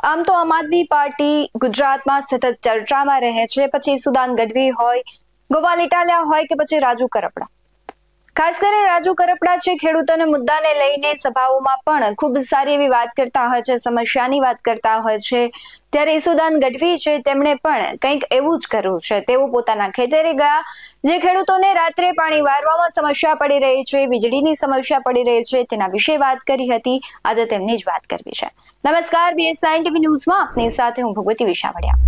આમ તો આમ આદમી પાર્ટી ગુજરાતમાં સતત ચર્ચામાં રહે છે, પછી સુદાન ગઢવી હોય, ગોપાલ ઇટાલિયા હોય કે પછી રાજુ કરપડા. ખાસ કરીને રાજુ કરપડા છે ખેડૂતોના મુદ્દાને લઈને સભાઓમાં પણ ખૂબ સારી એવી વાત કરતા હોય છે, સમસ્યાની વાત કરતા હોય છે. ત્યારે સુદાન ગઢવી છે તેમણે પણ કંઈક એવું જ કર્યું છે. તેઓ પોતાના ખેતરે ગયા, જે ખેડૂતોને રાત્રે પાણી વારવામાં સમસ્યા પડી રહી છે, વીજળીની સમસ્યા પડી રહી છે, તેના વિશે વાત કરી હતી. આજે તેમની જ વાત કરવી છે. નમસ્કાર, BS9 TV ન્યૂઝમાં આપની સાથે હું ભગવતી વિશાવડિયા.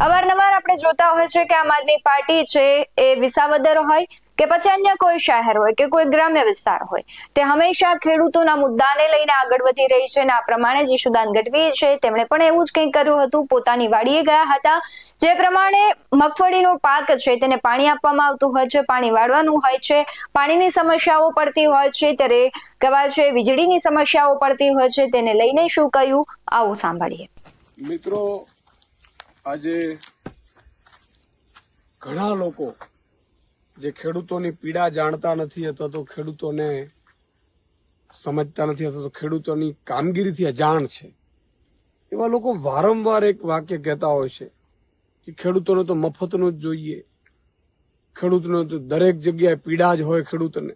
અવારનવાર આપણે જોતા હોય છે કે આમ આદમી પાર્ટી છે એ વિસાવદર હોય કે પછી અન્ય કોઈ શહેર હોય કે કોઈ ગ્રામ્ય વિસ્તાર હોય, તે હંમેશા ખેડૂતોના મુદ્દાને લઈને આગળ વધી રહી છે. અને આ પ્રમાણે જે સુદાન ગઢવી છે તેમણે પણ એવું જ કંઈક કર્યું હતું. પોતાની વાડીએ ગયા હતા, જે પ્રમાણે મગફળીનો પાક છે તેને પાણી આપવામાં આવતું હોય છે, પાણી વાળવાનું હોય છે, પાણીની સમસ્યાઓ પડતી હોય છે, ત્યારે કહેવાય છે વીજળીની સમસ્યાઓ પડતી હોય છે. તેને લઈને શું કહ્યું, આવો સાંભળીએ. મિત્રો, આજે ઘણા લોકો જે ખેડૂતોની પીડા જાણતા નથી અથવા તો ખેડૂતોને સમજતા નથી અથવા તો ખેડૂતોની કામગીરીથી અજાણ છે, એવા લોકો વારંવાર એક વાક્ય કહેતા હોય છે કે ખેડૂતોને તો મફતનું જ જોઈએ, ખેડૂતને તો દરેક જગ્યાએ પીડા જ હોય ખેડૂતને.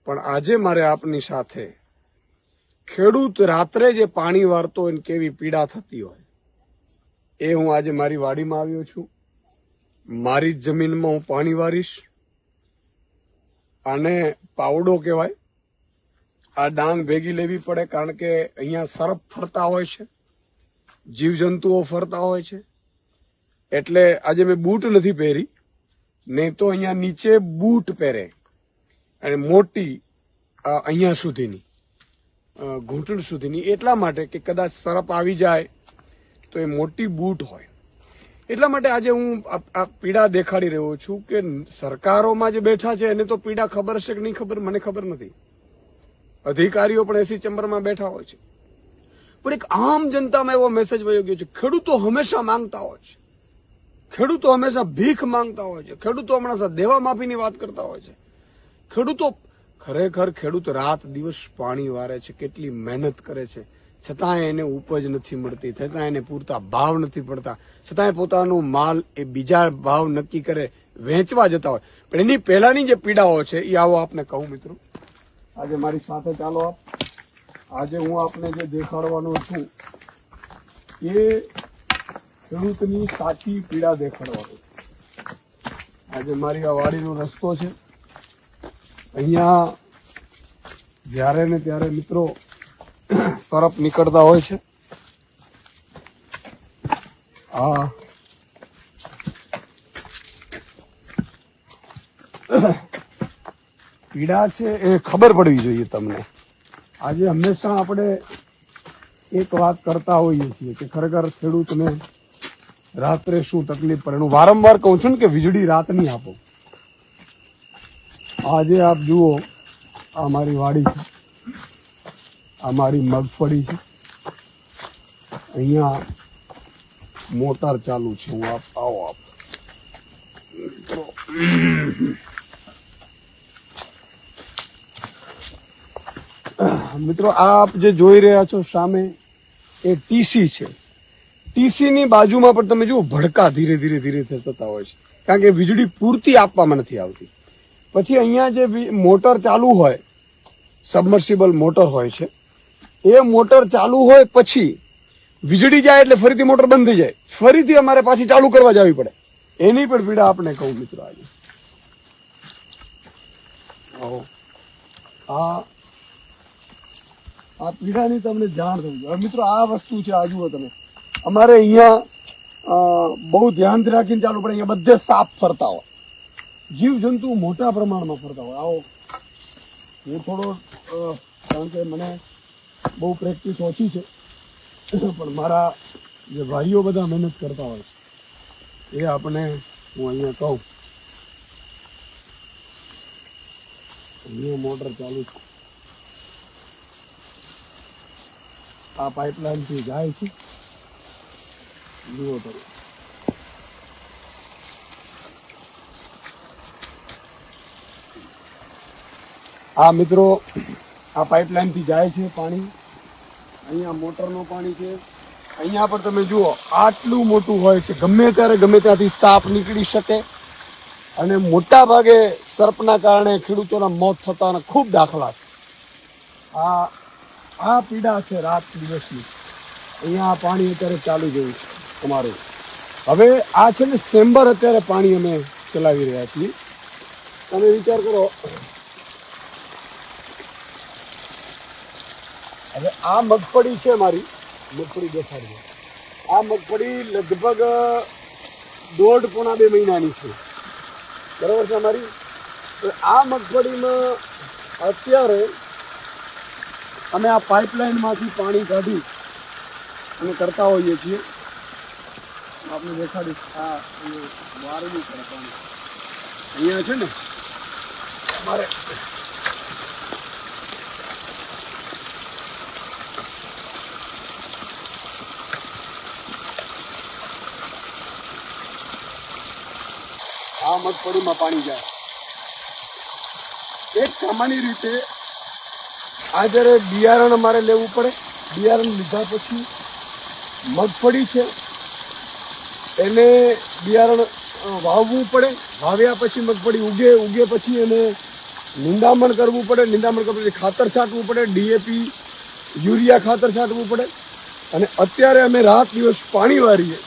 પણ આજે મારે આપની સાથે ખેડૂત રાત્રે જે પાણી વારતો હોય કેવી પીડા થતી હોય એ હું આજે મારી વાડીમાં આવ્યો છું. મારી જમીનમાં હું પાણી વારીશ. આને પાવડો કહેવાય. આ ડાંગ ભેગી લેવી પડે કારણ કે અહીંયા સર્પ ફરતા હોય છે, જીવજંતુઓ ફરતા હોય છે. એટલે આજે મેં બૂટ નથી પહેરી, નહીં તો અહીંયા નીચે બૂટ પહેરે અને મોટી અહીંયા સુધીની ઘૂંટણ સુધીની, એટલા માટે કે કદાચ સર્પ આવી જાય તો એ મોટી બૂટ હોય. એટલા માટે આજે હું આ પીડા દેખાડી રહ્યો છું કે સરકારોમાં જે બેઠા છે એને તો પીડા ખબર હશે કે નહીં ખબર, મને ખબર નથી. અધિકારીઓ પણ એસી ચેમ્બરમાં બેઠા હોય છે, પણ એક આમ જનતામાં એવો મેસેજ વયો ગયો છે. ખેડૂતો હંમેશા માંગતા હોય છે, ખેડૂતો હંમેશા ભીખ માંગતા હોય છે, ખેડૂતો હમણાં દેવા માફીની વાત કરતા હોય છે. ખેડૂતો ખરેખર ખેડૂત રાત દિવસ પાણી વારે છે, કેટલી મહેનત કરે છે, છતાંય એને ઉપજ નથી મળતી, છતાં એને પૂરતા ભાવ નથી પડતા, છતાંય પોતાનો માલ એ બીજા ભાવ નક્કી કરે વેચવા જતા હોય. પણ એની પહેલાની જે પીડાઓ છે એ આવો આપને કહું. મિત્રો, આજે મારી સાથે ચાલો આપ. આજે હું આપને જે દેખાડવાનો છું એ ખેડૂતની સાચી પીડા દેખાડવાનો. આજે મારી આ વાડીનો રસ્તો છે. અહીંયા જ્યારે ને ત્યારે મિત્રો સરપ નીકળતા હોય છે. આ પીડા છે એ ખબર પડવી જોઈએ તમને. આજે હંમેશા આપણે એક વાત કરતા હોઈએ છીએ કે ખરેખર ખેડૂતને રાત્રે શું તકલીફ પડે. હું વારંવાર કહું છું ને કે વીજળી રાતની આપો. આજે આપ જુઓ, આ મારી વાડી છે, આ મારી મગફળી છે, અહીંયા મોટર ચાલુ છે. હું આવો આપ મિત્રો, આપ જે જોઈ રહ્યા છો સામે એ ટીસી છે. ટીસીની બાજુમાં પણ તમે જુઓ ભડકા ધીરે ધીરે ધીરે થતા હોય છે, કારણ કે વીજળી પૂરતી આપવામાં નથી આવતી. પછી અહીંયા જે મોટર ચાલુ હોય, સબમર્સિબલ મોટર હોય છે, એ મોટર ચાલુ હોય પછી વીજળી જાય એટલે ફરીથી મોટર બંધ થઈ જાય, ફરીથી અમારે પાછી ચાલુ કરવા જવી પડે. એની પણ પીડા આપણે કહું મિત્રો. આજે આ પીડાની તમને જાણ થવી જોઈએ. મિત્રો, આ વસ્તુ છે, આ જુઓ તમે. અમારે અહીંયા બહુ ધ્યાનથી રાખીને ચાલુ પડે. અહીંયા બધે સાપ ફરતા હોય, જીવજંતુ મોટા પ્રમાણમાં ફરતા હોય. આવો હું થોડો, કારણ કે મને બહુ પ્રેક્ટિસ ઓછી છે, પણ મારા જે ભાઈઓ બધા મહેનત કરતા હોય છે એ આપણે હું અહીંયા કહું. અહીંયા મોટર ચાલુ છે, આ પાઇપલાઇન થી જાય છે. જુઓ તમે, આ મિત્રો આ પાઇપલાઇન થી જાય છે પાણી. અહીંયા મોટરનું પાણી છે. અહીંયા પણ તમે જુઓ આટલું મોટું હોય છે, ગમે ત્યારે ગમે ત્યાંથી સાપ નીકળી શકે અને મોટા ભાગે સર્પના કારણે ખેડૂતોના મોત થવાના ખૂબ દાખલા છે. આ પીડા છે રાત દિવસની. અહીંયા પાણી અત્યારે ચાલુ જેવું છે અમારું. હવે આ છે ને સેમ્બર અત્યારે પાણી અમે ચલાવી રહ્યા છીએ. તમે વિચાર કરો, હવે આ મગફળી છે મારી, મગફળી દેખાડજો. આ મગફળી લગભગ 1.5-2 મહિનાની છે, બરાબર છે અમારી. આ મગફળીમાં અત્યારે અમે આ પાઇપલાઇનમાંથી પાણી કાઢી અને કરતા હોઈએ છીએ. આપણે દેખાડીશ, આ વારવું પડે પાણી. અહીંયા છે ને અમારે આ મગફળીમાં પાણી જાય. એક સામાન્ય રીતે આ જ્યારે બિયારણ અમારે લેવું પડે, બિયારણ લીધા પછી મગફળી છે એને બિયારણ વાવવું પડે. વાવ્યા પછી મગફળી ઉગે પછી એને નિંદામણ કરવું પડે. નિંદામણ કર્યા પછી ખાતર છાંટવું પડે, ડીએપી યુરિયા ખાતર છાંટવું પડે. અને અત્યારે અમે રાત દિવસ પાણી વારીએ.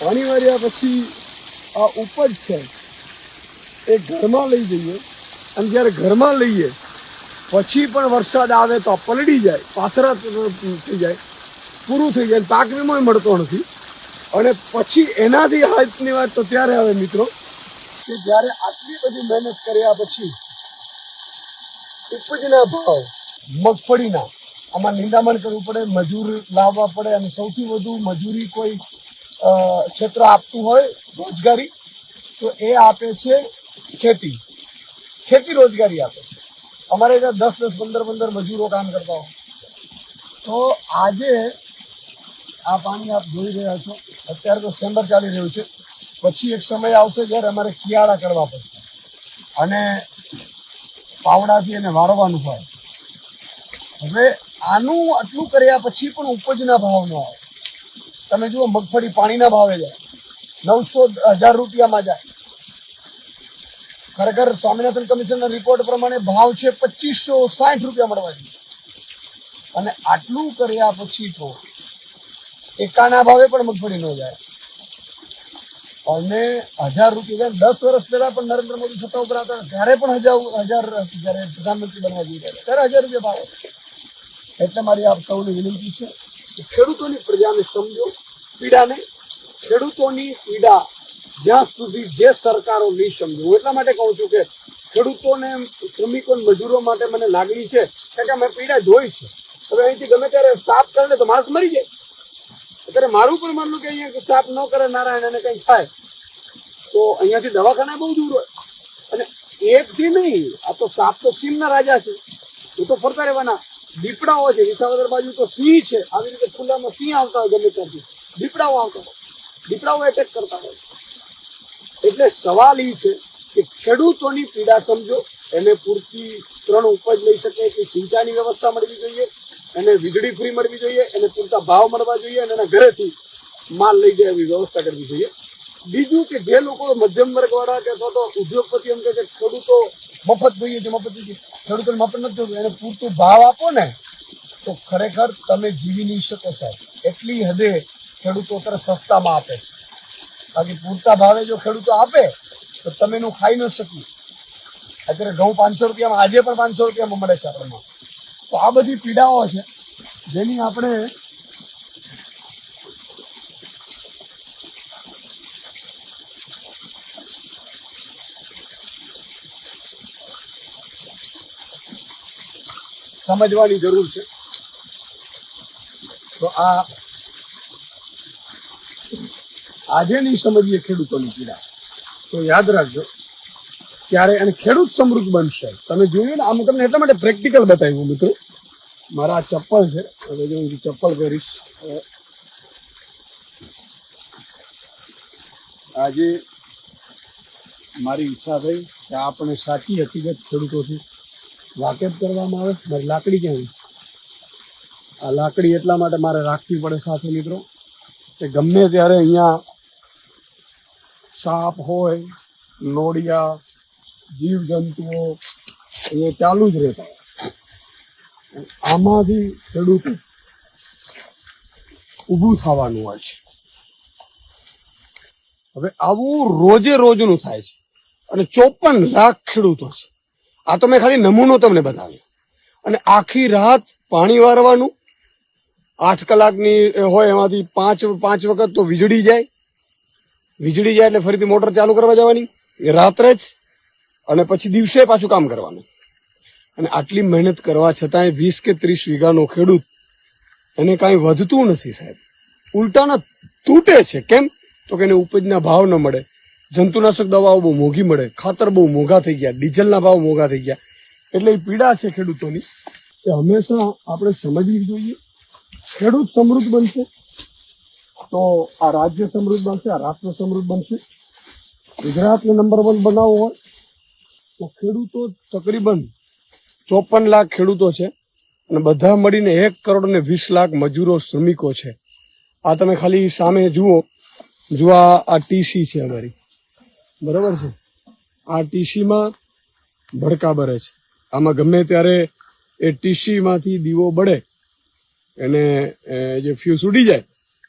પાણી વાર્યા પછી આ ઉપજ છે એ ઘરમાં લઈ જઈએ. અને જ્યારે ઘરમાં લઈએ પછી પણ વરસાદ આવે તો પલળી જાય, પાથરા થઈ જાય, પૂરું થઈ જાય, પાક વીમો મળતો નથી. અને પછી એનાથી હાથની વાત તો ત્યારે આવે મિત્રો કે જ્યારે આટલી બધી મહેનત કર્યા પછી ઉપજના ભાવ મગફળીના, આમાં નિંદામણ કરવું પડે, મજૂર લાવવા પડે. અને સૌથી વધુ મજૂરી કોઈ ક્ષેત્ર આપતું હોય રોજગારી તો એ આપે છે ખેતી રોજગારી આપે છે. અમારે ત્યાં 10-10, 15-15 મજૂરો કામ કરતા હોય. તો આજે આ પાણી આપ જોઈ રહ્યા છો, અત્યારે તો સેમ્બર ચાલી રહ્યું છે. પછી એક સમય આવશે જ્યારે અમારે કિયાળા કરવા પડશે અને પાવડાથી એને વારવાનું હોય. હવે આનું આટલું કર્યા પછી પણ ઉપજના ભાવ ન આવે. તમે જુઓ મગફળી પાણીના ભાવે જાય, 900-1000 રૂપિયામાં જાય. ખરેખર સ્વામિનાથન કમિશનના રિપોર્ટ પ્રમાણે ભાવ છે 2560 રૂપિયા મળવા જોઈએ. અને આટલું કર્યા પછી તો એકાના ભાવે પણ મગફળી ન જાય. અને 1000 રૂપિયા, 10 વર્ષ પહેલા પણ નરેન્દ્ર મોદી સત્તા ઉપર હતા ત્યારે પણ હજાર જયારે પ્રધાનમંત્રી બનવા જઈ રહ્યા ત્યારે 1000 રૂપિયા ભાવ. એટલે મારી આપ સૌની વિનંતી છે કે ખેડૂતોની પ્રજાને સમજો, પીડાને. ખેડૂતોની પીડા જ્યાં સુધી જે સરકારો નહીં સમજો. હું એટલા માટે કહું છું કે ખેડૂતોને, શ્રમિકો, મજૂરો માટે મને લાગણી છે કે અમે પીડા જોઈ છે. હવે અહીંથી ગમે ત્યારે સાફ કરે તો માણસ મરી જાય. અત્યારે મારું પણ માનવું કે અહીંયા સાફ ન કરે નારાયણ અને કંઈ થાય તો અહીંયાથી દવાખાના બહુ દૂર હોય. અને એકથી નહીં, આ તો સાપ તો સિંહના રાજા છે, એ તો ફરતા રહેવાના. દીપડાઓ છે, વિસાવદર બાજુ તો સિંહ છે. આવી રીતે ખુલ્લામાં સિંહ આવતા હોય, ગમે ત્યાંથી દીપડાઓ આવતા હોય, દીપડાઓ એટેક કરતા હોય. એટલે સવાલ એ છે કે ખેડૂતોની પીડા સમજો, એને પૂરતી 3 ઉપજ લઈ શકે કે સિંચાઈની વ્યવસ્થા મળવી જોઈએ, એને વીજળી ફ્રી મળવી જોઈએ, એને પૂરતા ભાવ મળવા જોઈએ અને એના ઘરેથી માલ લઈ જાય એવી વ્યવસ્થા કરવી જોઈએ. બીજું કે જે લોકો મધ્યમ વર્ગવાળા કે અથવા તો ઉદ્યોગપતિ એમ કે ખેડૂતો મફત જોઈએ છે, મફત જોઈએ, ખેડૂતોને મફત નથી જોતું, એને પૂરતું ભાવ આપો ને તો ખરેખર તમે જીવી નહીં શકો સાહેબ. એટલી હદે ખેડૂતો અત્યારે સસ્તામાં આપે છે. બાકી પૂરતા ભાવે જો ખેડૂતો આપે તો તમે એનું ખાઈ ન શક્યું. અત્યારે ઘઉં 500 રૂપિયામાં, આજે પણ 500 રૂપિયામાં મળે છે આપણને. તો આ બધી પીડાઓ છે જેની આપણે સમજવાની જરૂર છે. તો આ આજે નહીં સમજીએ ખેડૂતોની પીડા તો યાદ રાખજો ત્યારે અને ખેડૂત સમૃદ્ધ બનશે. તમે જોયું ને, આમ તમને એટલા માટે પ્રેક્ટિકલ બતાવ્યું મિત્રો. મારા આ ચપ્પલ છે, હવે જો હું ચપ્પલ પહેરીશ. આજે મારી ઈચ્છા થઈ કે આપણે સાચી હકીકત ખેડૂતોથી વાકેફ કરવામાં આવે. મારી લાકડી ક્યાં? આ લાકડી એટલા માટે મારે રાખવી પડે સાથે મિત્રો કે ગમે ત્યારે અહીંયા સાપ હોય, નોળિયા, જીવજંતુઓ એ ચાલુ જ રહેતા હોય. આમાંથી ખેડૂત ઊભું થવાનું હોય છે. હવે આવું રોજે રોજનું થાય છે અને 54 લાખ ખેડૂતો છે. આ તો મેં ખાલી નમૂનો તમને બતાવ્યો. અને આખી રાત પાણી વારવાનું, 8 કલાકની હોય એમાંથી 5 વખત તો વીજળી જાય. વીજળી જાય એટલે ફરીથી મોટર ચાલુ કરવા જવાની એ રાત્રે જ, અને પછી દિવસે પાછું કામ કરવાનું. અને આટલી મહેનત કરવા છતાંય 20 કે 30 વીઘાનો ખેડૂત એને કાંઈ વધતું નથી સાહેબ, ઉલટાના તૂટે છે. કેમ? તો કે એને ઉપજના ભાવ ન મળે, જંતુનાશક દવાઓ બહુ મોંઘી મળે, ખાતર બહુ મોંઘા થઈ ગયા, ડીઝલના ભાવ મોંઘા થઈ ગયા. એટલે એ પીડા છે ખેડૂતોની એ હંમેશા આપણે સમજવી જોઈએ. ખેડૂત સમૃદ્ધ બનશે તો આ રાજ્ય સમૃદ્ધ બનશે, આ રાષ્ટ્ર સમૃદ્ધ બનશે. ગુજરાતને નંબર 1 બનાવવો હોય તો ખેડૂતો તકરીબન 54 લાખ ખેડૂતો છે અને બધા મળીને 1 કરોડ ને 20 લાખ મજૂરો, શ્રમિકો છે. આ તમે ખાલી સામે જુઓ, આ ટીસી છે અમારી, બરાબર છે. આ ટીસીમાં ભડકા બળે છે. આમાં ગમે ત્યારે એ ટીસી માંથી દીવો બળે એને જે ફ્યુઝ ઉડી જાય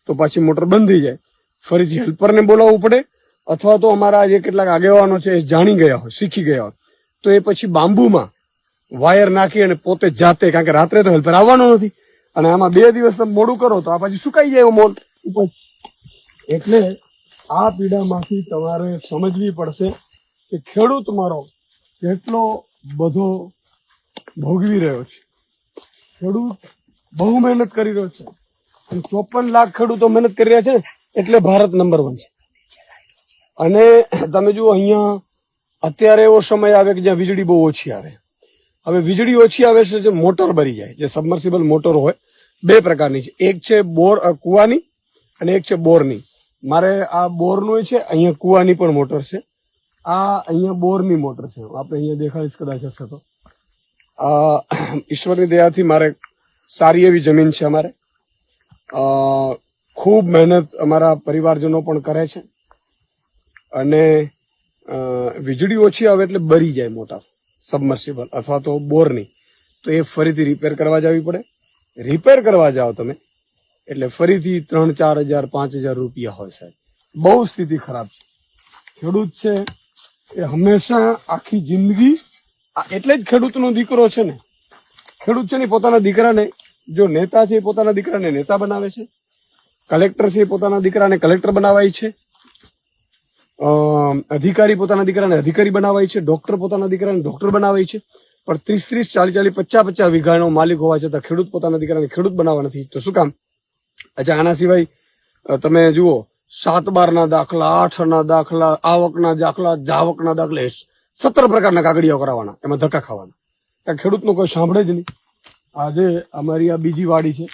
તો પાછી મોટર બંધ થઈ જાય. ફરીથી હેલ્પરને બોલાવવું પડે, અથવા તો અમારા જે કેટલાક આગેવાનો છે એ જાણી ગયા હોય, શીખી ગયા હોય તો એ પછી બાંબુમાં વાયર નાખી અને પોતે જાતે, કારણ કે રાત્રે તો હેલ્પર આવવાનો નથી અને આમાં 2 દિવસ તમે મોડું કરો તો આ પછી સુકાઈ જાય મોલ ઉપર. એટલે આ પીડામાંથી તમારે સમજવી પડશે કે ખેડૂત મારો કેટલો બધો ભોગવી રહ્યો છે. ખેડૂત બહુ મહેનત કરી રહ્યો છે અને 54 લાખ ખેડૂતો મહેનત કરી રહ્યા છે ને એટલે ભારત નંબર 1 છે. અને તમે જુઓ અહીંયા અત્યારે એવો સમય આવે કે જ્યાં વીજળી બહુ ઓછી આવે. હવે વીજળી ઓછી આવે છે, જે મોટર ભરી જાય, જે સબમર્સિબલ મોટર હોય, 2 પ્રકારની છે. એક છે બોર કુવાની અને એક છે બોરની. મારે આ બોરનું છે, અહીંયા કુવાની પણ મોટર છે. આ અહીંયા બોરની મોટર છે. આપણે અહીંયા દેખાડીશ કદાચ હશે તો. ઈશ્વરની દયાથી મારે સારી એવી જમીન છે. અમારે ખૂબ મહેનત અમારા પરિવારજનો પણ કરે છે. અને વીજળી ઓછી આવે એટલે બરી જાય મોટર સબમર્સિબલ અથવા તો બોરની, તો એ ફરીથી રિપેર કરવા જવી પડે. રિપેર કરવા જાઓ તમે એટલે ફરીથી 3-4 હજાર 5 હજાર રૂપિયા હોય સાહેબ. બહુ સ્થિતિ ખરાબ છે. ખેડૂત છે એ હંમેશા આખી જિંદગી, એટલે જ ખેડૂતનો દીકરો છે ને, ખેડૂત છે ને પોતાના દીકરાને, જો નેતા છે એ પોતાના દીકરાને નેતા બનાવે છે, કલેક્ટર છે એ પોતાના દીકરાને કલેક્ટર બનાવાય છે, અધિકારી પોતાના દીકરાને અધિકારી બનાવાય છે, ડોક્ટર પોતાના દીકરાને ડોક્ટર બનાવાય છે. પણ 30-30, 40-40, 50-50 વીઘાનો માલિક હોવા છતાં ખેડૂત પોતાના દીકરાને ખેડૂત બનાવવા નથી. તો શું કામ? અચ્છા, આના સિવાય તમે જુઓ 7-12 દાખલા, 8 દાખલા, આવકના દાખલા, જાવકના દાખલા, 17 પ્રકારના કાગળિયા કરાવવાના, એમાં ધક્કા ખાવાના. ખેડૂતનું કોઈ સાંભળે જ નહીં. આજે અમારી આ બીજી વાડી છે,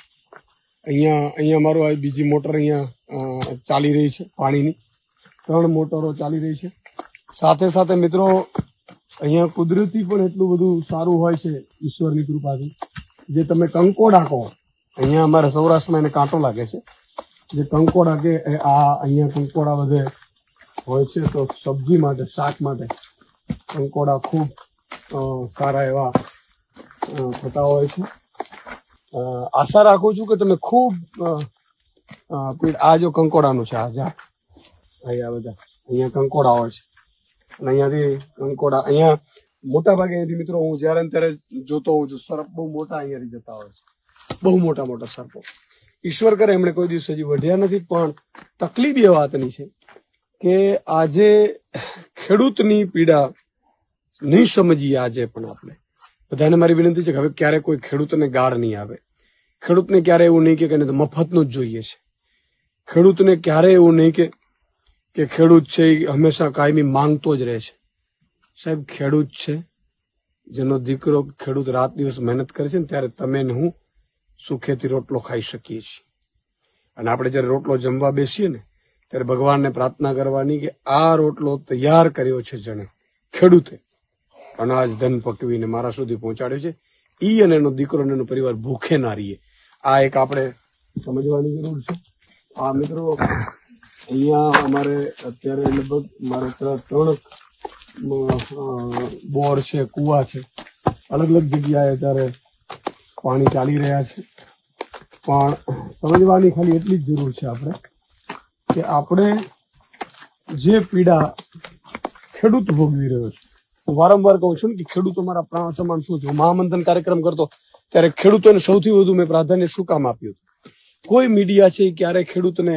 અહીંયા મારું આ બીજી મોટર અહીંયા ચાલી રહી છે પાણીની. 3 મોટરો ચાલી રહી છે. સાથે સાથે મિત્રો અહીંયા કુદરતી પણ એટલું બધું સારું હોય છે ઈશ્વરની કૃપાથી. જે તમે કંકોડા કહો, અહીંયા અમારા સૌરાષ્ટ્રમાં એને કાંટો લાગે છે. જે કંકોડા કે આ અહીંયા કંકોડા બધે હોય છે, તો સબ્જી માટે, શાક માટે કંકોડા ખૂબ સારા એવા થતા હોય છે. આશા રાખું છું કે તમે ખૂબ આ જો કંકોડાનું છે, અહીંયા બધા અહીંયા કંકોડા હોય છે અને અહીંયાથી કંકોડા અહીંયા મોટા ભાગે અહીંયાથી મિત્રો હું જ્યારે ત્યારે જોતો હોઉં છું, સર્પ બહુ મોટા અહીંયાથી જતા હોય છે, બહુ મોટા મોટા સર્પો. ઈશ્વર કરે એમણે કોઈ દિવસ હજી વઢ્યા નથી. પણ તકલીફ એ વાતની છે કે આજે ખેડૂતની પીડા નહીં સમજીએ. આજે પણ આપણે બધાને મારી વિનંતી છે કે હવે ક્યારે કોઈ ખેડૂતને ગાળ નહીં આવે. ખેડૂતને ક્યારે એવું નહીં કે એને તો મફતનું જ જોઈએ છે. ખેડૂતને ક્યારે એવું નહીં કે ખેડૂત છે એ હંમેશા કાયમી માંગતો જ રહે છે. સાહેબ, ખેડૂત છે જેનો દીકરો ખેડૂત રાત દિવસ મહેનત કરે છે ને, ત્યારે તમે ને હું સુખેથી રોટલો ખાઈ શકીએ છીએ. અને આપણે જયારે રોટલો જમવા બેસીએ ને ત્યારે ભગવાનને પ્રાર્થના કરવાની કે આ રોટલો તૈયાર કર્યો છે જેણે, ખેડૂતે, અનાજ ધન પકવીને મારા સુધી પહોંચાડ્યું છે. ઈ અને એનો દીકરો અને એનો પરિવાર ભૂખે ના રહીએ. આ એક આપણે સમજવાની જરૂર છે. આ મિત્રો અહીંયા અમારે અત્યારે લગભગ મારે ત્રણ બોર છે, કુવા છે, અલગ અલગ જગ્યાએ અત્યારે પાણી ચાલી રહ્યા છે. પણ સમજવાની ખાલી એટલી જ જરૂર છે આપણે કે આપણે જે પીડા ખેડૂત ભોગવી રહ્યો છે, હું વારંવાર કહું છું ને કે ખેડૂતો મારા પ્રાણ સમાન શું છે. હું મહામંથન કાર્યક્રમ કરતો ત્યારે ખેડૂતોને સૌથી વધુ મેં પ્રાધાન્ય શું કામ આપ્યું હતું? કોઈ મીડિયા છે એ ક્યારે ખેડૂતને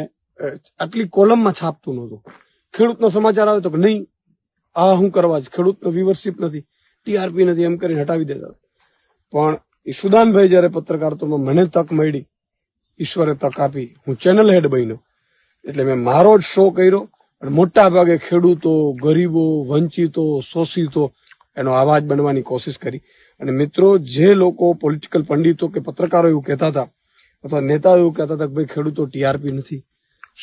આટલી કોલમમાં છાપતું નહોતું. ખેડૂતનો સમાચાર આવે તો કે નહીં આ શું કરવા છે, ખેડૂતનો વ્યુઅરશિપ નથી, ટીઆરપી નથી, એમ કરીને હટાવી દેતા. પણ ઈશુદાનભાઈ જયારે પત્રકારત્વમાં મને તક મળી, ઈશ્વરે તક આપી, હું ચેનલ હેડ બન્યો, એટલે મેં મારો જ શો કર્યો અને મોટા ભાગે ખેડૂતો, ગરીબો, વંચિતો, શોષિતો એનો અવાજ બનવાની કોશિશ કરી. અને મિત્રો, જે લોકો પોલિટિકલ પંડિતો કે પત્રકારો એવું કહેતા હતા અથવા નેતાઓ એવું કહેતા હતા કે ભાઈ ખેડૂતો ટીઆરપી નથી,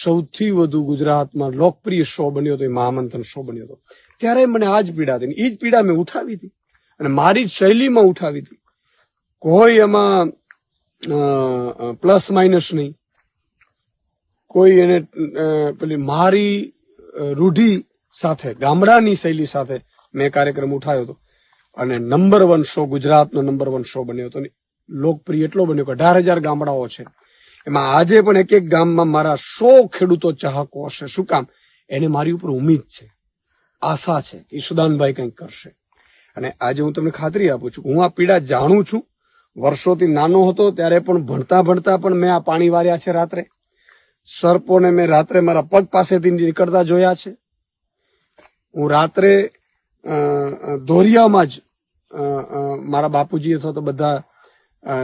સૌથી વધુ ગુજરાતમાં લોકપ્રિય શો બન્યો હતો એ મહામંથન શો બન્યો હતો. ત્યારે મને આ જ પીડા હતી, એ જ પીડા મેં ઉઠાવી હતી અને મારી જ શૈલીમાં ઉઠાવી હતી. કોઈ એમાં પ્લસ માઇનસ નહીં, કોઈ એને પેલી મારી રૂઢી સાથે, ગામડાની શૈલી સાથે મેં કાર્યક્રમ ઉઠાવ્યો હતો અને નંબર 1 શો, ગુજરાતનો નંબર 1 શો બન્યો હતો. લોકપ્રિય એટલો બન્યો કે 18,000 ગામડાઓ છે, એમાં આજે પણ એક એક ગામમાં મારા 100 ખેડૂતો ચાહકો હશે. શું કામ? એને મારી ઉપર ઉમ્મીદ છે, આશા છે કે ઈશુદાનભાઈ કંઈક કરશે. અને આજે હું તમને ખાતરી આપું છું, હું આ પીડા જાણું છું. વર્ષોથી નાનો હતો ત્યારે પણ ભણતા ભણતા પણ મેં આ પાણી વાર્યા છે. રાત્રે સર્પોને મેં રાત્રે મારા પગ પાસેથી નીકળતા જોયા છે. હું રાત્રે ધોરિયામાં જ મારા બાપુજી અથવા તો બધા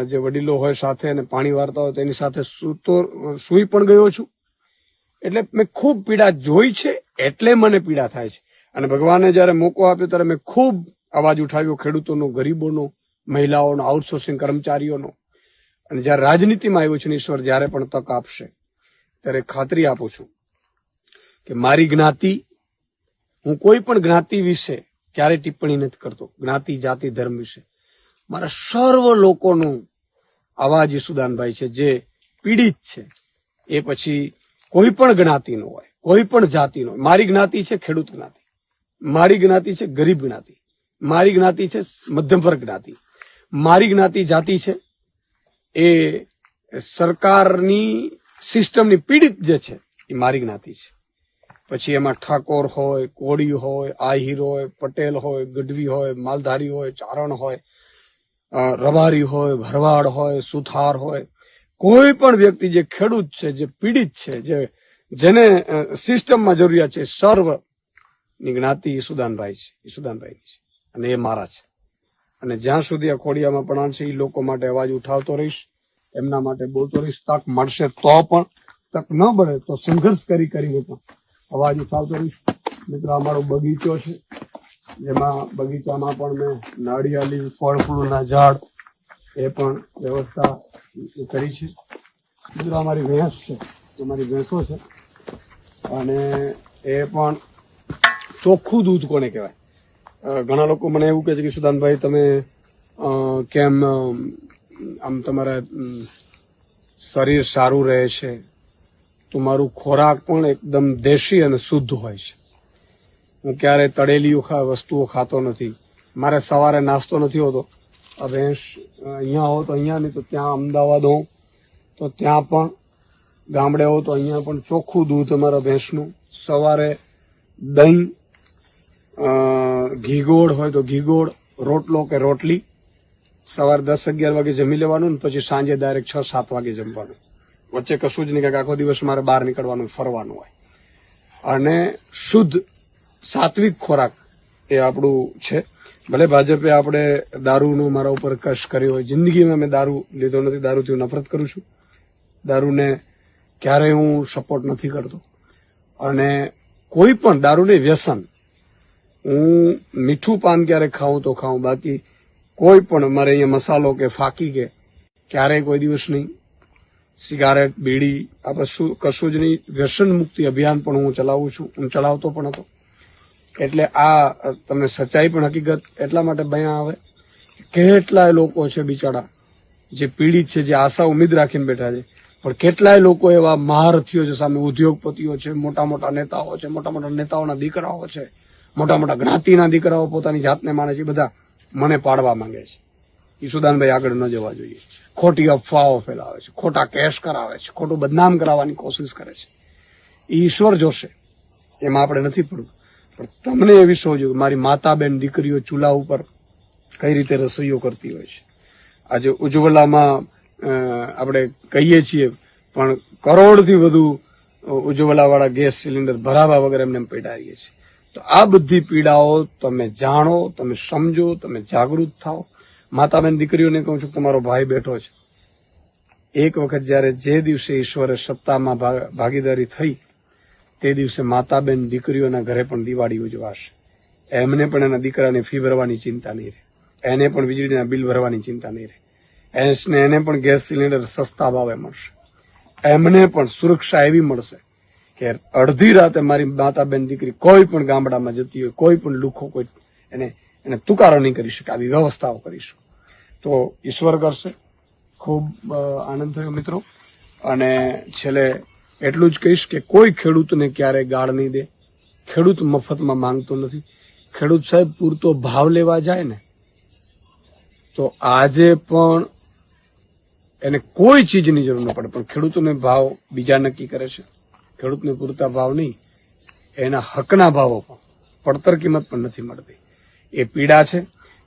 જે વડીલો હોય સાથે અને પાણી વારતા હોય તેની સાથે સૂઈ પણ ગયો છું. એટલે મેં ખૂબ પીડા જોઈ છે, એટલે મને પીડા થાય છે. અને ભગવાને જયારે મોકો આપ્યો ત્યારે મેં ખૂબ અવાજ ઉઠાવ્યો ખેડૂતોનો, ગરીબોનો, મહિલાઓનો, આઉટસોર્સિંગ કર્મચારીઓનો. અને જયારે રાજનીતિમાં આવ્યો છે, ઈશ્વર જયારે પણ તક આપશે ત્યારે ખાતરી આપું છું કે મારી જ્ઞાતિ, હું કોઈ પણ જ્ઞાતિ વિશે ક્યારેય ટિપ્પણી નથી કરતો, જ્ઞાતિ, જાતિ, ધર્મ વિશે. મારા સર્વ લોકોનો અવાજ ઈશુદાનભાઈ છે, જે પીડિત છે. એ પછી કોઈ પણ જ્ઞાતિનો હોય, કોઈ પણ જાતિનો હોય. મારી જ્ઞાતિ છે ખેડૂત જ્ઞાતિ, મારી જ્ઞાતિ છે ગરીબ જ્ઞાતિ, મારી જ્ઞાતિ છે મધ્યમ વર્ગ જ્ઞાતિ, મારી જ્ઞાતિ જાતિ છે એ સરકારની સિસ્ટમની પીડિત જે છે એ મારી જ્ઞાતિ છે. પછી એમાં ઠાકોર હોય, કોળી હોય, આહિર હોય, પટેલ હોય, ગઢવી હોય, માલધારી હોય, ચારણ હોય, રબારી હોય, ભરવાડ હોય, સુથાર હોય, કોઈ પણ વ્યક્તિ જે ખેડૂત છે, જે પીડિત છે, જેને સિસ્ટમમાં જરૂરિયાત છે, સર્વની જ્ઞાતિ ઈશુદાનભાઈ છે, ઈશુદાનભાઈની છે અને એ મારા છે. અને જ્યાં સુધી આ ખોડિયામાં પણ છે, એ લોકો માટે અવાજ ઉઠાવતો રહીશ, એમના માટે બોલતો રહીશ. તક મળશે તો પણ, તક ન મળે તો સંઘર્ષ કરીને પણ અવાજ ઉઠાવતો રહીશ. મિત્રો, અમારો બગીચો છે, જેમાં બગીચામાં પણ મેં નાળિયેરી, ફળ ફૂલના ઝાડ એ પણ વ્યવસ્થા કરી છે. મિત્રો, અમારી ભેંસ છે, અમારી ભેંસો છે અને એ પણ ચોખ્ખું દૂધ કોને કહેવાય. ઘણા લોકો મને એવું કહે છે કે ઈશુદાનભાઈ તમે કેમ આમ તમારા શરીર સારું રહે છે, તમારું ખોરાક પણ એકદમ દેશી અને શુદ્ધ હોય છે. હું ક્યારેય તળેલી વસ્તુઓ ખાતો નથી. મારે સવારે નાસ્તો નથી હોતો. આ ભેંસ અહીંયા હો તો અહીંયા, નહીં તો ત્યાં અમદાવાદ હોઉં તો ત્યાં પણ, ગામડે હો તો અહીંયા પણ ચોખ્ખું દૂધ અમારા ભેંસનું. સવારે દહીં, ઘીગોળ હોય તો ઘીગોળ, રોટલો કે રોટલી. સવારે 10-11 વાગે જમી લેવાનું ને પછી સાંજે ડાયરેક્ટ 6-7 વાગે જમવાનું. વચ્ચે કશું જ નહીં, કે આખો દિવસ મારે બહાર નીકળવાનું, ફરવાનું હોય. અને શુદ્ધ સાત્વિક ખોરાક એ આપણું છે. ભલે ભાજપે આપણે દારૂનો મારા ઉપર કશ કર્યો હોય, જિંદગીમાં મેં દારૂ લીધો નથી, દારૂથી હું નફરત કરું છું. દારૂને ક્યારેય હું સપોર્ટ નથી કરતો. અને કોઈ પણ દારૂને વ્યસન, હું મીઠું પાન ક્યારેક ખાઉં તો ખાઉં, બાકી કોઈ પણ મારે અહીંયા મસાલો કે ફાકી કે ક્યારેય કોઈ દિવસ નહીં. સિગારેટ, બીડી આ કશું જ નહીં. વ્યસન મુક્તિ અભિયાન પણ હું ચલાવું છું, હું ચલાવતો પણ હતો. એટલે આ તમને સચ્ચાઈ પણ હકીકત એટલા માટે બયા આવે કેટલાય લોકો છે બિચારા જે પીડિત છે, જે આશા ઉમ્મીદ રાખીને બેઠા છે, પણ કેટલાય લોકો એવા મહારથીઓ છે સામે, ઉદ્યોગપતિઓ છે, મોટા મોટા નેતાઓ છે, મોટા મોટા નેતાઓના દીકરાઓ છે, મોટા મોટા જ્ઞાતિના દીકરાઓ પોતાની જાતને માને છે, બધા મને પાડવા માંગે છે. ઈશુદાનભાઈ આગળ ન જવા જોઈએ. ખોટી અફવાઓ ફેલાવે છે, ખોટા કેસ કરાવે છે, ખોટું બદનામ કરાવવાની કોશિશ કરે છે. ઈશ્વર જોશે, એમાં આપણે નથી પડવું. પણ તમને એ વિશ્વ જોઈએ, મારી માતા બેન દીકરીઓ ચૂલા ઉપર કઈ રીતે રસોઈઓ કરતી હોય છે. આજે ઉજ્જવલામાં આપણે કહીએ છીએ, પણ કરોડથી વધુ ઉજ્જવલાવાળા ગેસ સિલિન્ડર ભરાવા વગર એમને પેટાડીએ છીએ. તો આ બધી પીડાઓ તમે જાણો, તમે સમજો, તમે જાગૃત થાઓ. માતા બેન દીકરીઓને કહું છું, તમારો ભાઈ બેઠો છે. એક વખત જયારે જે દિવસે ઈશ્વરે સત્તામાં ભાગીદારી થઈ, તે દિવસે માતા બેન દીકરીઓના ઘરે પણ દિવાળી ઉજવાશે. એમને પણ એના દીકરાને ફી ભરવાની ચિંતા નહીં રહે, એને પણ વીજળીના બિલ ભરવાની ચિંતા નહીં રહે, એને પણ ગેસ સિલિન્ડર સસ્તા ભાવે મળશે. એમને પણ સુરક્ષા એવી મળશે કે અડધી રાતે મારી માતા બેન દીકરી કોઈ પણ ગામડામાં જતી હોય, કોઈ પણ લુખો કોઈ એને તુકારો નહીં કરી શકે. આવી વ્યવસ્થાઓ કરીશું તો ઈશ્વર કરશે. ખૂબ આનંદ થયો મિત્રો. અને છેલ્લે એટલું જ કહીશ કે કોઈ ખેડૂતને ક્યારેય ગાળ નહીં દે. ખેડૂત મફતમાં માંગતો નથી. ખેડૂત સાહેબ પૂરતો ભાવ લેવા જાય ને તો આજે પણ એને કોઈ ચીજની જરૂર ન પડે, પણ ખેડૂતોને ભાવ બીજા નક્કી કરે છે. ખેડૂતને પૂરતા ભાવ નહીં, એના હકના ભાવો પણ, પડતર કિંમત પણ નથી મળતી. એ પીડા છે.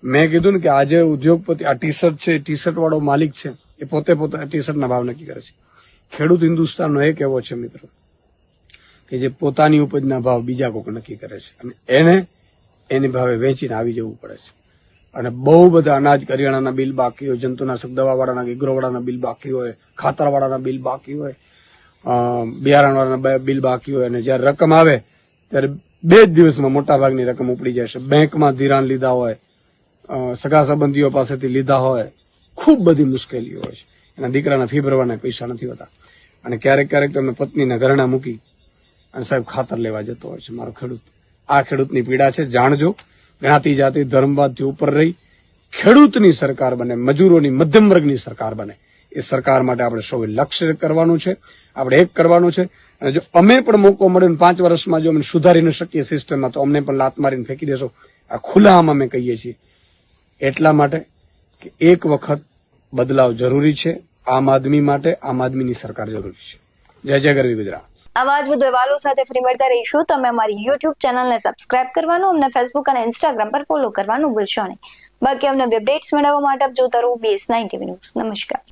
મેં કીધું ને કે આજે ઉદ્યોગપતિ આ ટી શર્ટ છે, ટી શર્ટ વાળો માલિક છે, એ પોતે ટી શર્ટના ભાવ નક્કી કરે છે. ખેડૂત હિન્દુસ્તાનનો એક એવો છે મિત્રો કે જે પોતાની ઉપજના ભાવ બીજા કોઈક નક્કી કરે છે અને એને એની ભાવે વેચીને આવી જવું પડે છે. અને બહુ બધા અનાજ કરિયાણાના બિલ બાકી હોય, જંતુનાશક દવાવાળાના, એગ્રોવાળાના બિલ બાકી હોય, ખાતરવાળાના બિલ બાકી હોય, બિયારણવાળાના બિલ બાકી હોય, અને જયારે રકમ આવે ત્યારે 2 જ દિવસમાં મોટા ભાગની રકમ ઉપડી જાય છે. બેંકમાં ધિરાણ લીધા હોય, સગા સંબંધીઓ પાસેથી લીધા હોય, ખૂબ બધી મુશ્કેલીઓ હોય છે. એના દીકરાના ફી ભરવાના પૈસા નથી હોતા, અને ક્યારેક ક્યારેક તમને પત્નીના ઘરણા મૂકી અને સાહેબ ખાતર લેવા જતો હોય છે મારો ખેડૂત. આ ખેડૂતની પીડા છે, જાણજો. જ્ઞાતિ જાતિ ધર્મવાદથી ઉપર રહી ખેડૂતની સરકાર બને, મજૂરોની મધ્યમ વર્ગની સરકાર બને. એ સરકાર માટે આપણે સૌએ લક્ષ્ય કરવાનું છે, આપણે એક કરવાનું છે. અને જો અમે પણ મોકો મળે 5 વર્ષમાં જો અમે સુધારી ન શકીએ સિસ્ટમમાં, તો અમને પણ લાત મારીને ફેંકી દેશો. આ ખુલ્લામાં અમે કહીએ છીએ. એટલા માટે કે એક વખત બદલાવ જરૂરી છે. આમ આદમી માટે આમ આદમીની સરકાર જરૂરી છે. જય જય ગરવી ગુજરાત. આવા જ વધુ અહેવાલો સાથે ફરી મળતા રહીશું. તમે અમારી YouTube ચેનલને સબસ્ક્રાઇબ કરવાનું, અમને Facebook અને Instagram પર ફોલો કરવાનું ભૂલશો નહીં. બાકી અમને અપડેટ્સ મેળવવા માટે આપ જોતા રહો BS9 TV ન્યૂઝ. નમસ્કાર.